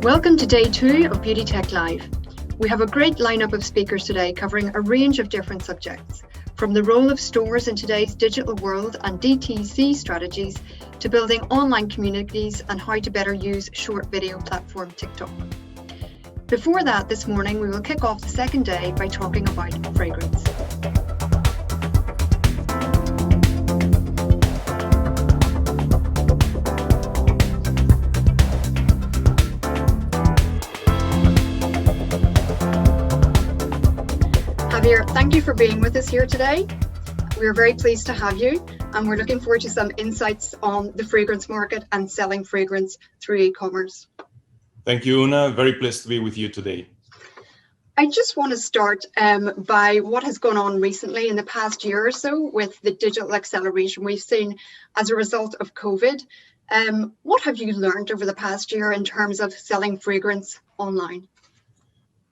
Welcome to day 2 of Beauty Tech Live. We have a great lineup of speakers today covering a range of different subjects, from the role of stores in today's digital world and DTC strategies to building online communities and how to better use short video platform TikTok. Before that, this morning we will kick off the second day by talking about fragrance. Javier, thank you for being with us here today. We're very pleased to have you, and we're looking forward to some insights on the fragrance market and selling fragrance through e-commerce. Thank you, Una. Very pleased to be with you today. I just want to start by what has gone on recently in the past year or so with the digital acceleration we've seen as a result of COVID. What have you learned over the past year in terms of selling fragrance online?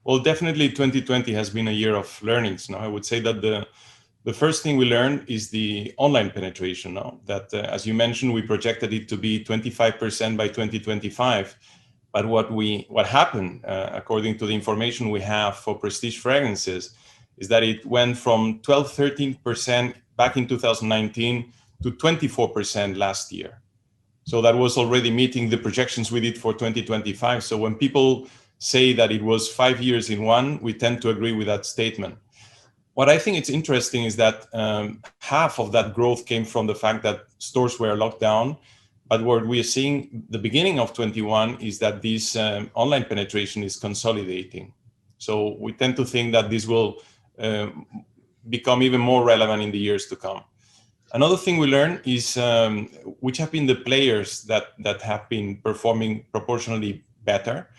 Well, definitely 2020 has been a year of learnings. I would say that the first thing we learned is the online penetration. That, as you mentioned, we projected it to be 25% by 2025. But what happened, according to the information we have for prestige fragrances, is that it went from 12-13% back in 2019 to 24% last year. So that was already meeting the projections we did for 2025. So when people say that it was 5 years in one, we tend to agree with that statement. What I think it's interesting is that half of that growth came from the fact that stores were locked down. But what we are seeing the beginning of 21 is that this online penetration is consolidating. So we tend to think that this will become even more relevant in the years to come. Another thing we learned is which have been the players that have been performing proportionally better.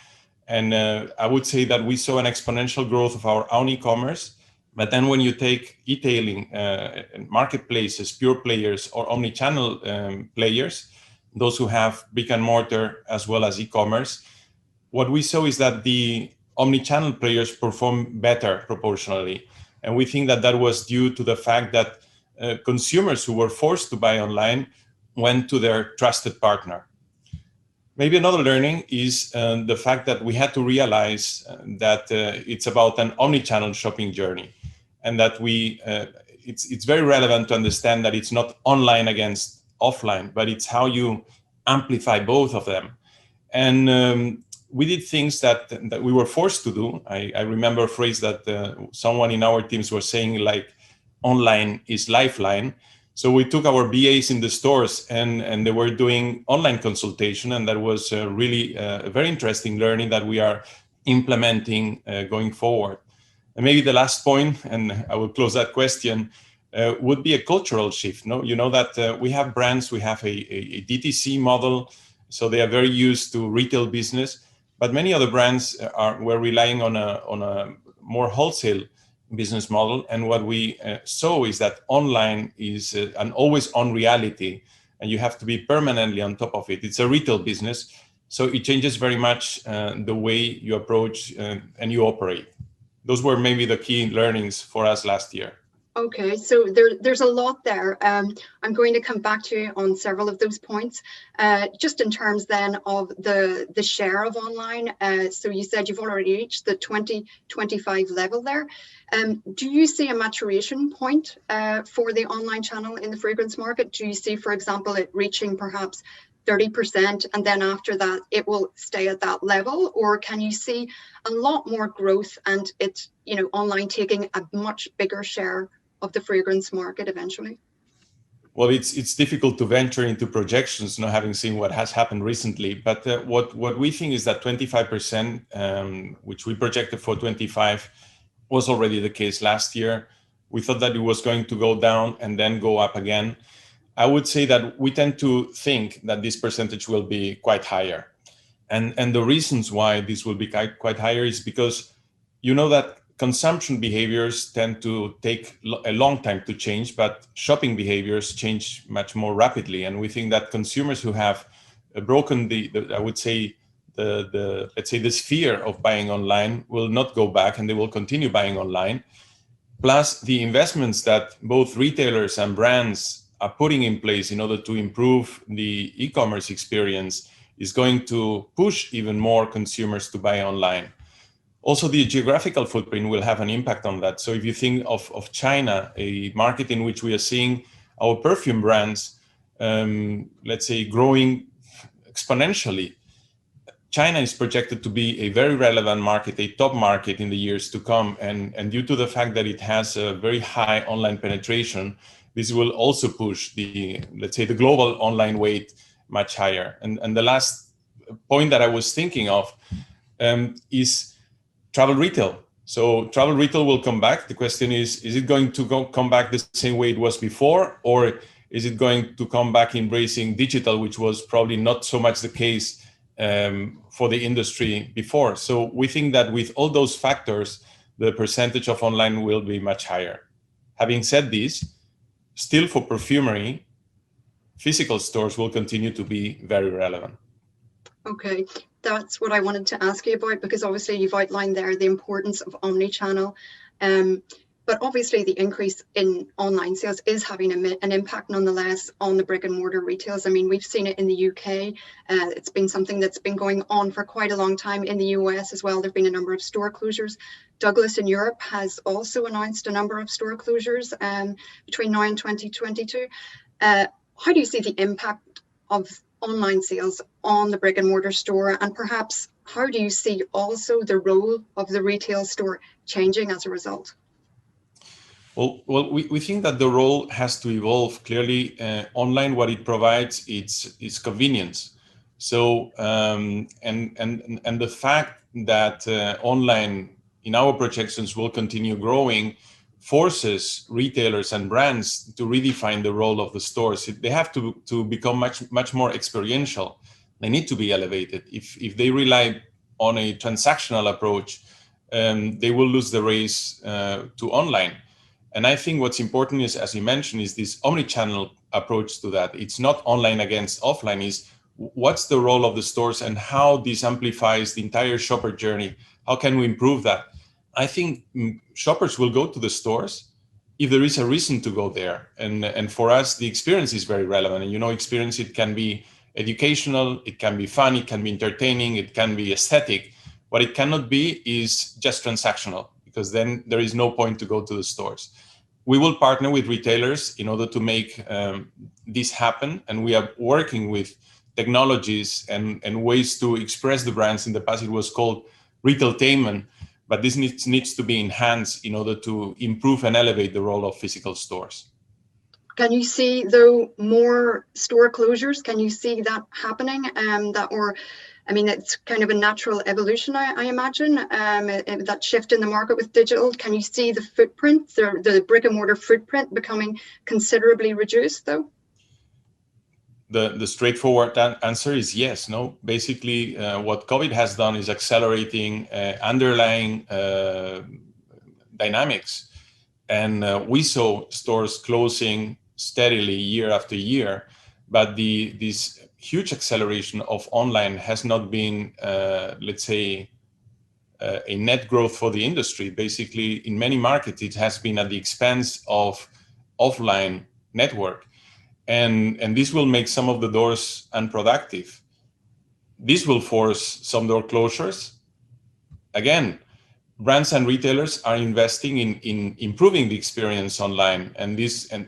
And I would say that we saw an exponential growth of our own e-commerce. But then when you take e-tailing, marketplaces, pure players, or omni-channel players, those who have brick and mortar as well as e-commerce, what we saw is that the omni-channel players perform better proportionally. And we think that that was due to the fact that consumers who were forced to buy online went to their trusted partner. Maybe another learning is the fact that we had to realize that it's about an omni-channel shopping journey, and that it's very relevant to understand that it's not online against offline, but it's how you amplify both of them. And we did things that we were forced to do. I remember a phrase that someone in our teams was saying, like, online is lifeline. So we took our BAs in the stores and they were doing online consultation. And that was really a very interesting learning that we are implementing going forward. And maybe the last point, and I will close that question, would be a cultural shift. You know that we have brands, we have a DTC model, so they are very used to retail business. But many other brands were relying on a more wholesale business model. And what we saw is that online is an always-on reality, and you have to be permanently on top of it. It's a retail business, so it changes very much the way you approach and you operate. Those were maybe the key learnings for us last year. Okay, so there's a lot there. I'm going to come back to you on several of those points. Just in terms then of the share of online. So you said you've already reached the 2025 level there. Do you see a maturation point for the online channel in the fragrance market? Do you see, for example, it reaching perhaps 30% and then after that it will stay at that level? Or can you see a lot more growth and it's, online taking a much bigger share of the fragrance market eventually? Well, it's difficult to venture into projections, having seen what has happened recently. But what we think is that 25%, which we projected for 25, was already the case last year. We thought that it was going to go down and then go up again. I would say that we tend to think that this percentage will be quite higher. And the reasons why this will be quite higher is because that consumption behaviors tend to take a long time to change, but shopping behaviors change much more rapidly. And we think that consumers who have broken let's say the sphere of buying online will not go back, and they will continue buying online. Plus the investments that both retailers and brands are putting in place in order to improve the e-commerce experience is going to push even more consumers to buy online. Also, the geographical footprint will have an impact on that. So if you think of China, a market in which we are seeing our perfume brands, let's say, growing exponentially, China is projected to be a very relevant market, a top market in the years to come. And due to the fact that it has a very high online penetration, this will also push the, let's say, the global online weight much higher. And the last point that I was thinking of is travel retail. So travel retail will come back. The question is it going to come back the same way it was before, or is it going to come back embracing digital, which was probably not so much the case for the industry before? So we think that with all those factors, the percentage of online will be much higher. Having said this, still for perfumery, physical stores will continue to be very relevant. Okay, that's what I wanted to ask you about, because obviously you've outlined there the importance of omni-channel. But obviously the increase in online sales is having an impact nonetheless on the brick and mortar retails. I mean, we've seen it in the UK. It's been something that's been going on for quite a long time in the US as well. There have been a number of store closures. Douglas in Europe has also announced a number of store closures between now and 2022. How do you see the impact of online sales on the brick and mortar store? And perhaps how do you see also the role of the retail store changing as a result? Well, we think that the role has to evolve. Clearly, online, what it provides, is convenience. So, and the fact that online, in our projections, will continue growing, forces retailers and brands to redefine the role of the stores. They have to become much more experiential. They need to be elevated. If they rely on a transactional approach, they will lose the race to online. And I think what's important is, as you mentioned, is this omni-channel approach to that. It's not online against offline, is what's the role of the stores and how this amplifies the entire shopper journey. How can we improve that? I think shoppers will go to the stores if there is a reason to go there. And for us, the experience is very relevant. And experience, it can be educational, it can be fun, it can be entertaining, it can be aesthetic. What it cannot be is just transactional, because then there is no point to go to the stores. We will partner with retailers in order to make this happen. And we are working with technologies and ways to express the brands. In the past, it was called retailtainment, but this needs to be enhanced in order to improve and elevate the role of physical stores. Can you see, though, more store closures? Can you see that happening? It's kind of a natural evolution, I imagine, that shift in the market with digital. Can you see the footprint, the brick and mortar footprint becoming considerably reduced, though? The straightforward answer is yes. No, basically, what COVID has done is accelerating underlying dynamics. And we saw stores closing steadily year after year, but this huge acceleration of online has not been, let's say, a net growth for the industry. Basically, in many markets, it has been at the expense of offline network. And this will make some of the doors unproductive. This will force some door closures. Again, brands and retailers are investing in improving the experience online.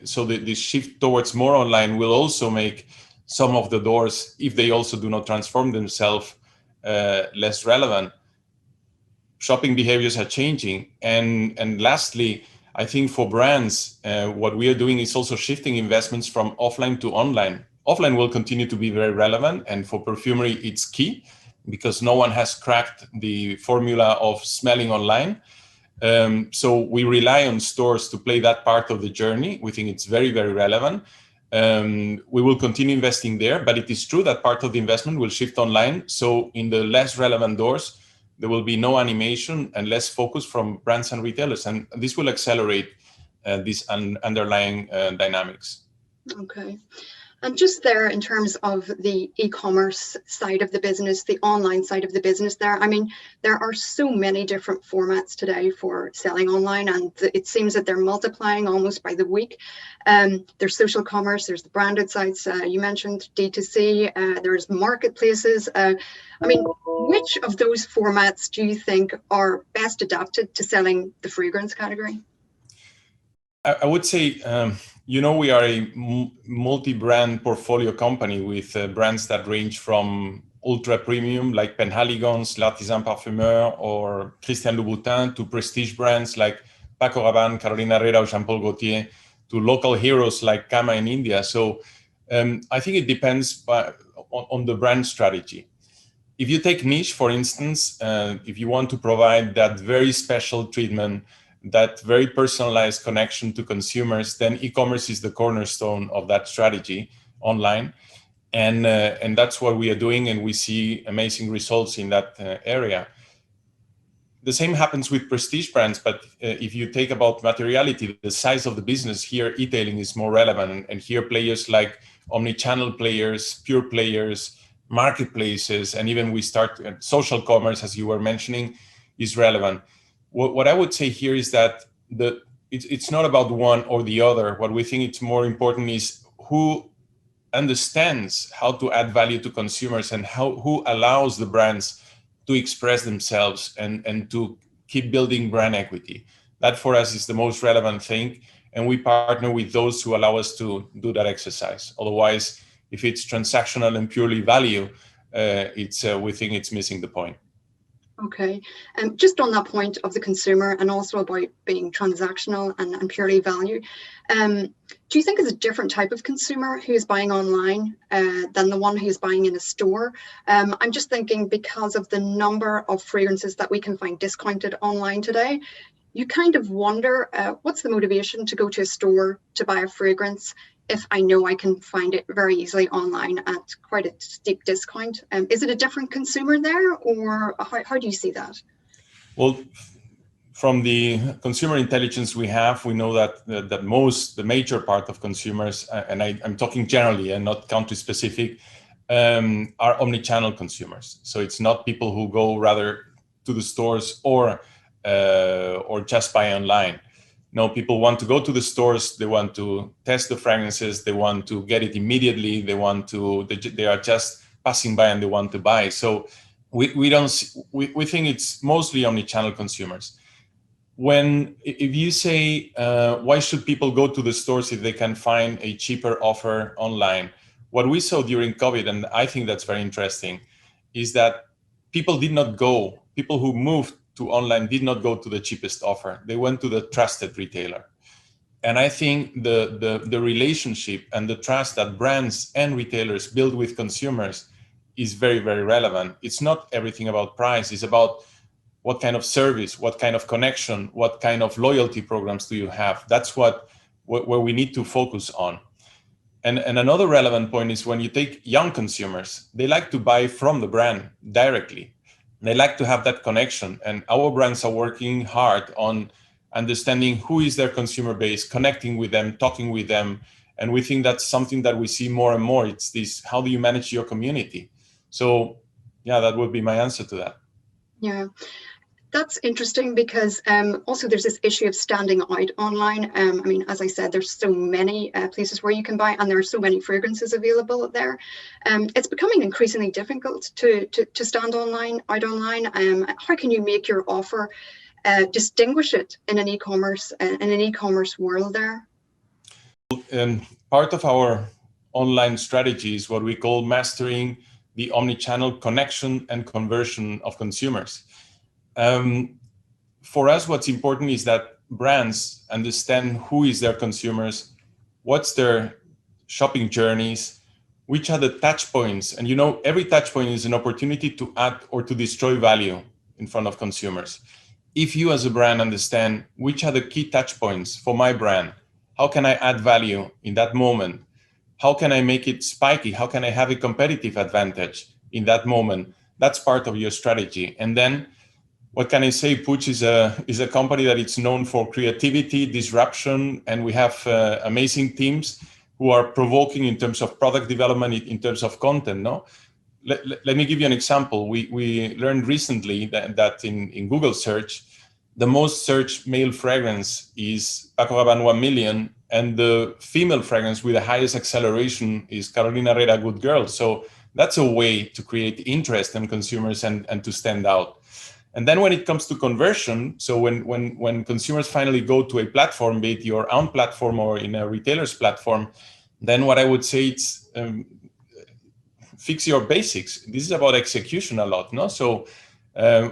So this shift towards more online will also make some of the doors, if they also do not transform themselves, less relevant. Shopping behaviors are changing. And lastly, I think for brands, what we are doing is also shifting investments from offline to online. Offline will continue to be very relevant. And for perfumery, it's key, because no one has cracked the formula of smelling online. So we rely on stores to play that part of the journey. We think it's very, very relevant. We will continue investing there, but it is true that part of the investment will shift online. So in the less relevant doors, there will be no animation and less focus from brands and retailers. And this will accelerate these underlying dynamics. Okay. And just there, in terms of the e-commerce side of the business, the online side of the business there, I mean, there are so many different formats today for selling online, and it seems that they're multiplying almost by the week. There's social commerce, there's the branded sites, you mentioned D2C, there's marketplaces. I mean, which of those formats do you think are best adapted to selling the fragrance category? I would say, we are a multi-brand portfolio company with brands that range from ultra premium like Penhaligon's, L'Artisan Parfumeur, or Christian Louboutin, to prestige brands like Paco Rabanne, Carolina Herrera, or Jean Paul Gaultier, to local heroes like Kama in India. So I think it depends on the brand strategy. If you take niche, for instance, if you want to provide that very special treatment, that very personalized connection to consumers, then e-commerce is the cornerstone of that strategy online. And that's what we are doing, and we see amazing results in that area. The same happens with prestige brands, but if you take about materiality, the size of the business here, e-tailing is more relevant. And here players like omni-channel players, pure players, marketplaces, and even we start social commerce, as you were mentioning, is relevant. What I would say here is that it's not about one or the other. What we think it's more important is who understands how to add value to consumers, and who allows the brands to express themselves and to keep building brand equity. That for us is the most relevant thing. And we partner with those who allow us to do that exercise. Otherwise, if it's transactional and purely value, we think it's missing the point. Okay, and just on that point of the consumer, and also about being transactional and purely value, do you think it's a different type of consumer who is buying online than the one who's buying in a store? I'm just thinking, because of the number of fragrances that we can find discounted online today, you kind of wonder what's the motivation to go to a store to buy a fragrance if I know I can find it very easily online at quite a steep discount? Is it a different consumer there, or how do you see that? Well, from the consumer intelligence we have, we know that the major part of consumers, and I'm talking generally and not country specific, are omni-channel consumers. So it's not people who go rather to the stores or just buy online. No, people want to go to the stores. They want to test the fragrances. They want to get it immediately. They are just passing by and they want to buy. So we think it's mostly omni-channel consumers. If you say why should people go to the stores if they can find a cheaper offer online? What we saw during COVID, and I think that's very interesting, is that people who moved to online did not go to the cheapest offer. They went to the trusted retailer. And I think the relationship and the trust that brands and retailers build with consumers is very, very relevant. It's not everything about price. It's about what kind of service, what kind of connection, what kind of loyalty programs do you have? That's where we need to focus on. And another relevant point is when you take young consumers, they like to buy from the brand directly. They like to have that connection, and our brands are working hard on understanding who is their consumer base, connecting with them, talking with them. And we think that's something that we see more and more. It's this, how do you manage your community? So yeah, that would be my answer to that. Yeah. That's interesting, because also there's this issue of standing out online. I mean, as I said, there's so many places where you can buy, and there are so many fragrances available there. It's becoming increasingly difficult to stand out online. How can you make your offer distinguish it in an e-commerce world there? Part of our online strategy is what we call mastering the omni-channel connection and conversion of consumers. For us, what's important is that brands understand who is their consumers, what's their shopping journeys, which are the touch points. And every touch point is an opportunity to add or to destroy value in front of consumers. If you as a brand understand which are the key touch points for my brand, how can I add value in that moment? How can I make it spiky? How can I have a competitive advantage in that moment? That's part of your strategy. And then what can I say? Puig is a company that it's known for creativity, disruption, and we have amazing teams who are provoking in terms of product development, in terms of content. No, let me give you an example. We learned recently that in Google search, the most searched male fragrance is Paco Rabanne 1 million, and the female fragrance with the highest acceleration is Carolina Herrera Good Girl. So that's a way to create interest in consumers and to stand out. And then when it comes to conversion, so when consumers finally go to a platform, be it your own platform or in a retailer's platform, then what I would say it's fix your basics. This is about execution a lot, no? So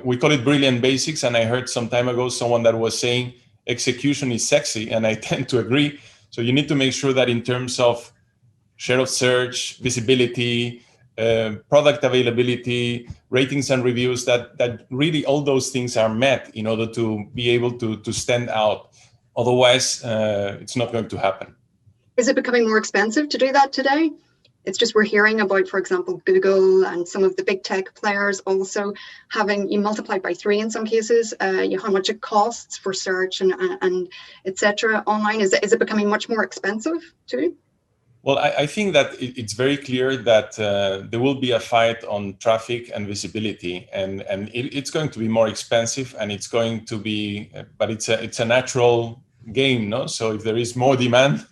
we call it brilliant basics, and I heard some time ago someone that was saying execution is sexy, and I tend to agree. So you need to make sure that in terms of share of search, visibility, product availability, ratings and reviews, that really all those things are met in order to be able to stand out. Otherwise, it's not going to happen. Is it becoming more expensive to do that today? It's just we're hearing about, for example, Google and some of the big tech players also having, you multiply by 3 in some cases, how much it costs for search and etc. online. Is it becoming much more expensive too? Well, I think that it's very clear that there will be a fight on traffic and visibility, and it's going to be more expensive, and it's going to be, but it's a natural game, no? So if there is more demand,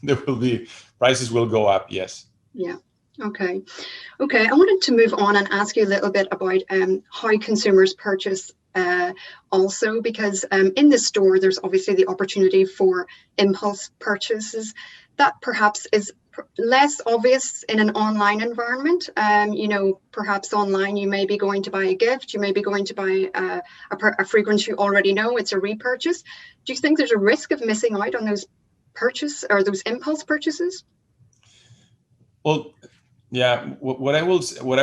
prices will go up. Yes. Yeah. Okay. I wanted to move on and ask you a little bit about how consumers purchase also, because in the store, there's obviously the opportunity for impulse purchases that perhaps is less obvious in an online environment. Perhaps online you may be going to buy a gift, you may be going to buy a fragrance you already know, it's a repurchase. Do you think there's a risk of missing out on those those impulse purchases? Well, yeah, what I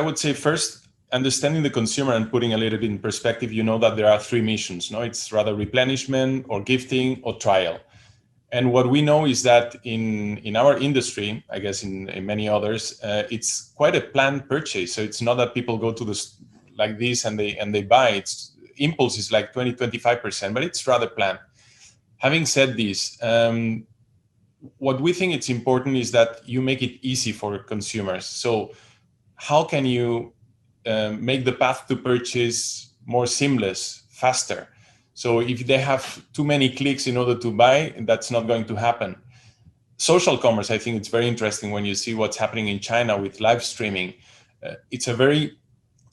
would say first, understanding the consumer and putting a little bit in perspective, you know that there are 3 missions, no? It's rather replenishment or gifting or trial. And what we know is that in our industry, I guess in many others, it's quite a planned purchase. So it's not that people go to this like this and they buy. It's impulse is like 20-25%, but it's rather planned. Having said this, what we think it's important is that you make it easy for consumers. So how can you make the path to purchase more seamless, faster? So if they have too many clicks in order to buy, that's not going to happen. Social commerce, I think it's very interesting when you see what's happening in China with live streaming. It's a very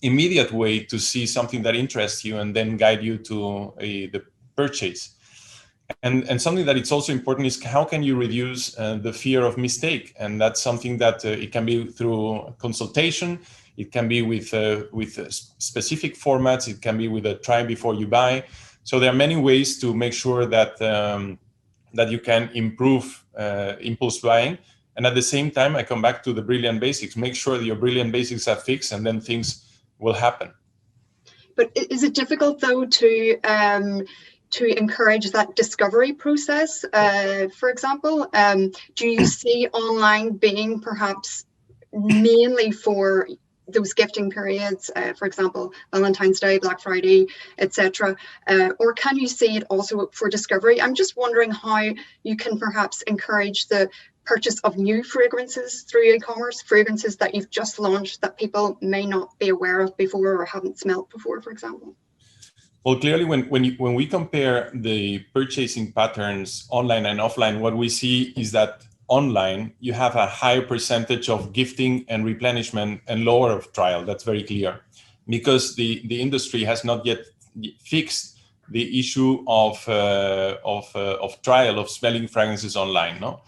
immediate way to see something that interests you and then guide you to the purchase. And something that it's also important is how can you reduce the fear of mistake? And that's something that it can be through consultation. It can be with specific formats. It can be with a try before you buy. So there are many ways to make sure that that you can improve impulse buying. And at the same time, I come back to the brilliant basics. Make sure that your brilliant basics are fixed, and then things will happen. But is it difficult though to encourage that discovery process? For example, do you see online being perhaps mainly for those gifting periods, for example, Valentine's Day, Black Friday, etc., or can you see it also for discovery? I'm just wondering how you can perhaps encourage the purchase of new fragrances through e-commerce, fragrances that you've just launched that people may not be aware of before or haven't smelt before, for example. Well, clearly, when we compare the purchasing patterns online and offline, what we see is that online, you have a higher percentage of gifting and replenishment and lower of trial. That's very clear, because the industry has not yet fixed the issue of trial of smelling fragrances online. No,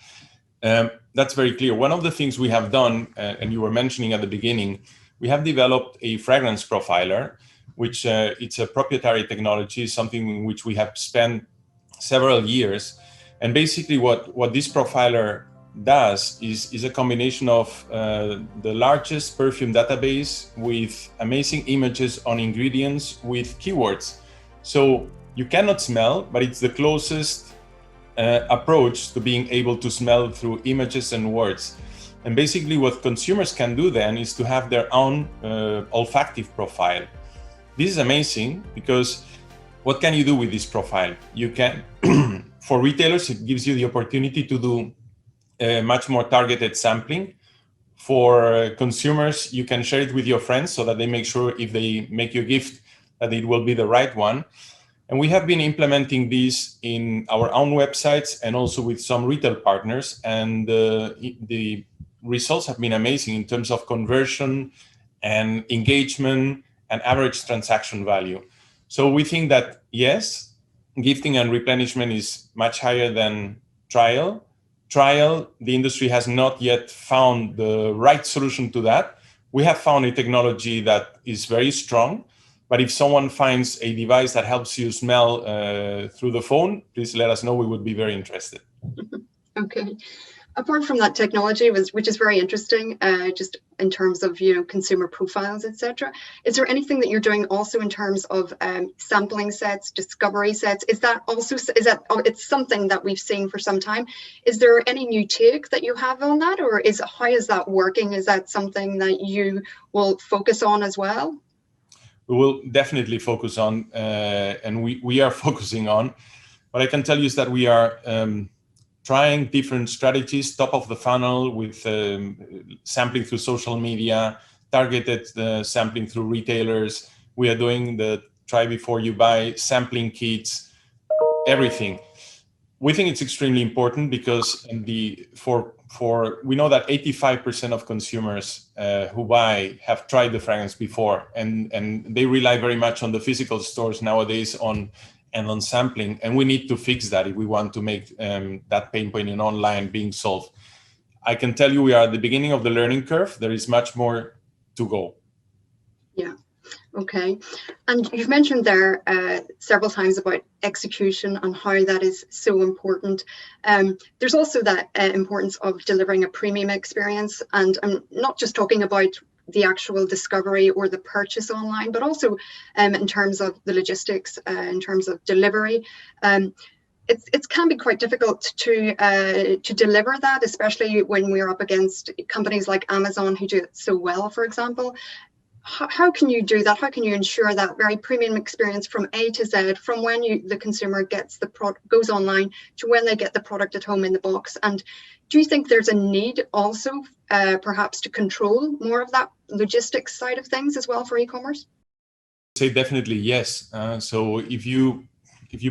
that's very clear. One of the things we have done, and you were mentioning at the beginning, we have developed a fragrance profiler, which it's a proprietary technology, something in which we have spent several years. And basically what this profiler does is a combination of the largest perfume database with amazing images on ingredients with keywords. So you cannot smell, but it's the closest approach to being able to smell through images and words. And basically what consumers can do then is to have their own olfactive profile. This is amazing because what can you do with this profile? You can, for retailers, it gives you the opportunity to do much more targeted sampling. For consumers, you can share it with your friends so that they make sure if they make you a gift that it will be the right one. And we have been implementing these in our own websites and also with some retail partners. And the results have been amazing in terms of conversion and engagement and average transaction value. So we think that, yes, gifting and replenishment is much higher than trial. The industry has not yet found the right solution to that. We have found a technology that is very strong, but if someone finds a device that helps you smell through the phone, please let us know. We would be very interested. Okay. Apart from that technology, which is very interesting, just in terms of consumer profiles, etc. Is there anything that you're doing also in terms of sampling sets, discovery sets? It's something that we've seen for some time. Is there any new take that you have on that, or how is that working? Is that something that you will focus on as well? We will definitely focus on, and we are focusing on. What I can tell you is that we are trying different strategies, top of the funnel with sampling through social media, targeted sampling through retailers. We are doing the try before you buy, sampling kits, everything. We think it's extremely important because we know that 85% of consumers who buy have tried the fragrance before, and they rely very much on the physical stores nowadays on sampling, and we need to fix that if we want to make that pain point in online being solved. I can tell you we are at the beginning of the learning curve. There is much more to go. Yeah. Okay. And you've mentioned there several times about execution and how that is so important. There's also that importance of delivering a premium experience. And I'm not just talking about the actual discovery or the purchase online, but also in terms of the logistics, in terms of delivery. It can be quite difficult to deliver that, especially when we're up against companies like Amazon who do it so well, for example. How can you do that? How can you ensure that very premium experience from A to Z, from when the consumer gets the product, goes online, to when they get the product at home in the box? And do you think there's a need also perhaps to control more of that logistics side of things as well for e-commerce? Say definitely yes. So if you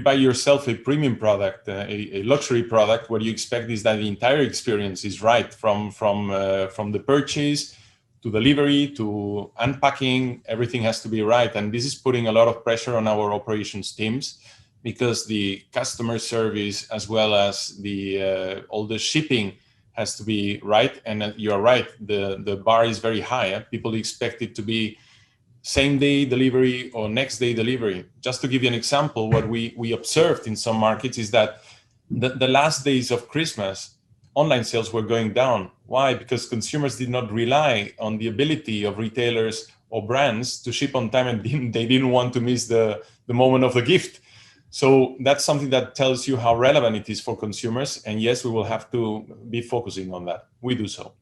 buy yourself a premium product, a luxury product, what you expect is that the entire experience is right from the purchase to delivery to unpacking. Everything has to be right, and this is putting a lot of pressure on our operations teams, because the customer service as well as all the shipping has to be right. And you are right, the bar is very high. People expect it to be same day delivery or next day delivery. Just to give you an example, what we observed in some markets is that the last days of Christmas, online sales were going down. Why? Because consumers did not rely on the ability of retailers or brands to ship on time, and they didn't want to miss the moment of the gift. So that's something that tells you how relevant it is for consumers. And yes, we will have to be focusing on that. We do so.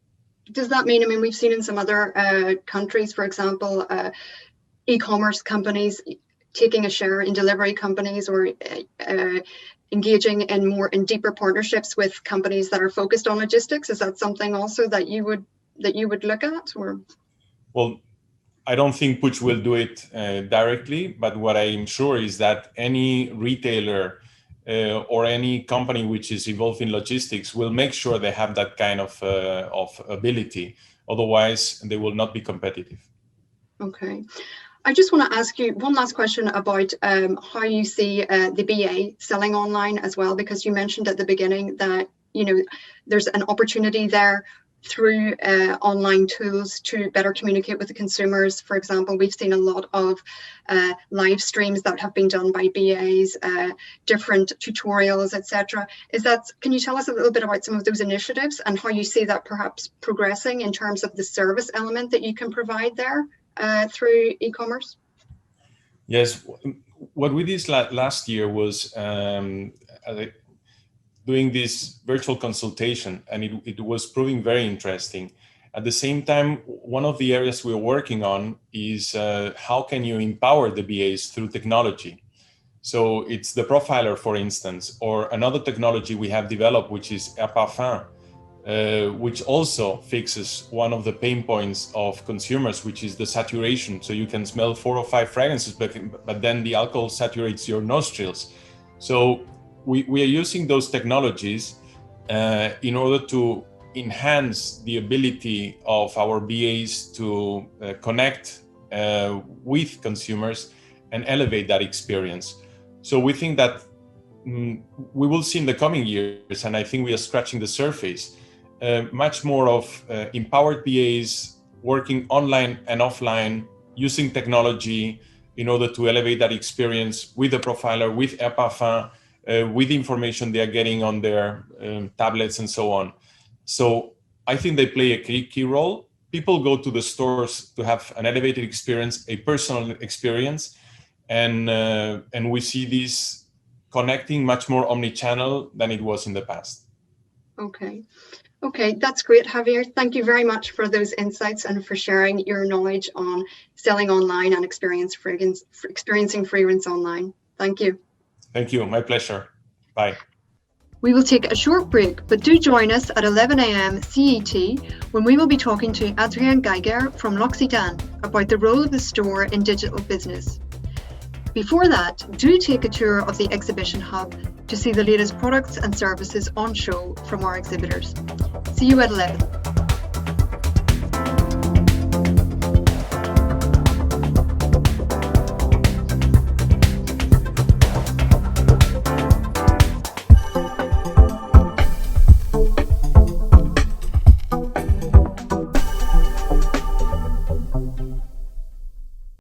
Does that mean, we've seen in some other countries, for example, e-commerce companies taking a share in delivery companies, or engaging in deeper partnerships with companies that are focused on logistics? Is that something also that you would look at? Or? Well, I don't think Puig will do it directly, but what I'm sure is that any retailer or any company which is involved in logistics will make sure they have that kind of ability. Otherwise, they will not be competitive. Okay. I just want to ask you one last question about how you see the BA selling online as well, because you mentioned at the beginning that there's an opportunity there through online tools to better communicate with the consumers. For example, we've seen a lot of live streams that have been done by BAs, different tutorials, etc. Can you tell us a little bit about some of those initiatives and how you see that perhaps progressing in terms of the service element that you can provide there through e-commerce? Yes, what we did last year was doing this virtual consultation, and it was proving very interesting. At the same time, one of the areas we're working on is how can you empower the BAs through technology? So it's the profiler, for instance, or another technology we have developed, which is Parfum, which also fixes one of the pain points of consumers, which is the saturation. So you can smell 4 or 5 fragrances, but then the alcohol saturates your nostrils. So we are using those technologies in order to enhance the ability of our BAs to connect with consumers and elevate that experience. So we think that we will see in the coming years, and I think we are scratching the surface, much more of empowered BAs working online and offline, using technology in order to elevate that experience with the profiler, with Air Parfum, with information they are getting on their tablets and so on. So I think they play a key role. People go to the stores to have an elevated experience, a personal experience, and we see this connecting much more omni-channel than it was in the past. Okay, that's great, Javier. Thank you very much for those insights and for sharing your knowledge on selling online and experiencing fragrance online. Thank you. Thank you, my pleasure. Bye. We will take a short break, but do join us at 11 a.m. CET when we will be talking to Adrien Geiger from L'Occitane about the role of the store in digital business. Before that, do take a tour of the exhibition hub to see the latest products and services on show from our exhibitors. See you at 11.